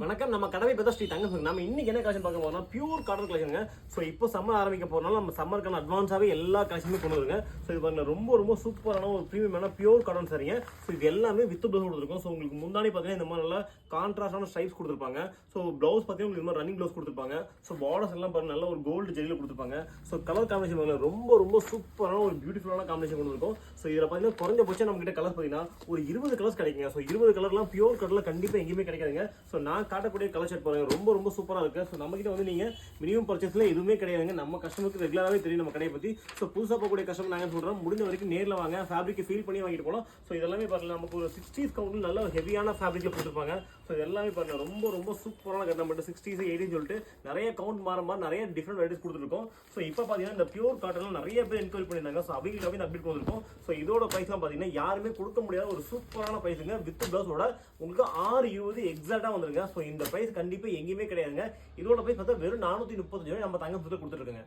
வணக்கம். நம்ம கடமை பத்தி ஸ்ரீ தங்கம். நம்ம இன்னைக்கு என்ன கலெக்ஷன் பார்க்க போறோம்னா பியூர் காட்டன் கலெக்ஷனுங்க. ஸோ இப்போ சம்மர் ஆரம்பிக்க போறனால நம்ம சம்மருக்கான அட்வான்ஸாவே எல்லா கலெக்ஷனுமே கொண்டு வருங்க. ஸோ இது பாருங்க ரொம்ப சூப்பரான ஒரு ப்ரீமியமான பியூர் காட்டன் சரிங்க. ஸோ இது எல்லாமே வித் ப்ளவுஸ் கொடுத்துருக்கோம். ஸோ உங்களுக்கு முன்னாடி பார்த்தீங்கன்னா இந்த மாதிரி நல்லா கான்ட்ராஸ்டான ஸ்ட்ரைப்ஸ் கொடுத்துருப்பாங்க. ஸோ ப்ளவுஸ் பார்த்தீங்கன்னா உங்களுக்கு இந்த மாதிரி ரன்னிங் ப்ளவுஸ் கொடுத்துருப்பாங்க. ஸோ பார்டர்ஸ் எல்லாம் பாருங்க நல்ல ஒரு கோல்டு ஜெரியில் கொடுத்துருப்பாங்க. ஸோ கலர் காம்பினேஷன் பாருங்க ரொம்ப சூப்பரான ஒரு பியூட்டிஃபுல்லான காம்பினேஷன் கொடுத்துருக்கோம். ஸோ இதில் பார்த்தீங்கன்னா குறைஞ்சபட்சம் நம்ம கிட்ட கலர் பார்த்தீங்கன்னா ஒரு 20 கலர்ஸ் கிடைக்குங்க. ஸோ 20 கலர்லாம் பியூர் கலர்ல கண்டிப்பாக எங்கேயுமே கிடைக்காதுங்க. ஸோ நான் காட்டக்கூடிய கலர் ஷர்ட் பாருங்க ரொம்ப சூப்பராக இருக்கு. ஸோ நம்ம கிட்ட வந்து நீங்க மினிமம் பர்ச்சேஸ்ல எதுவுமே கிடையாதுங்க. நம்ம கஸ்டமருக்கு ரெகுலராகவே தெரியும் நம்ம கடையை பத்தி. ஸோ புதுசாக போகக்கூடிய கஸ்டமர் நாங்கள் சொல்றோம் முடிஞ்ச வரைக்கும் நேரில் வாங்க, ஃபேப்ரிக் ஃபீல் பண்ணி வாங்கிட்டு போகலாம். ஸோ இதெல்லாமே பாருங்க நமக்கு ஒரு 60s கவுண்ட் நல்ல ஒரு ஹெவியான ஃபேப்ரிக்ல கொடுத்துருப்பாங்க. ஸோ எல்லாமே பாருங்க ரொம்ப சூப்பரான கட். நம்ம 60s 80s சொல்லிட்டு நிறைய கவுண்ட் மாற நிறைய டிஃப்ரெண்ட் வெரைட்டிஸ் கொடுத்துருக்கோம். ஸோ இப்போ பார்த்தீங்கன்னா இந்த பியூர் காட்டன்ல நிறைய பேர் என்கொயரி பண்ணியிருந்தாங்க. ஸோ அவங்களுக்கு அப்டேட் கொடுத்துருக்கோம். ஸோ இதோட பிரைஸ்லாம் பார்த்தீங்கன்னா யாருமே கொடுக்க முடியாத ஒரு சூப்பரான பிரைஸுங்க. வித் பிளவுஸோட உங்களுக்கு 620 எக்ஸாக்டா வந்துருங்க. ஸோ இந்த பிரைஸ் கண்டிப்பா எங்கேயுமே கிடையாதுங்க. இதோட பிரைஸ் பார்த்தா வெறும் 435 நம்ம தங்கம் கொடுத்துருக்கோங்க.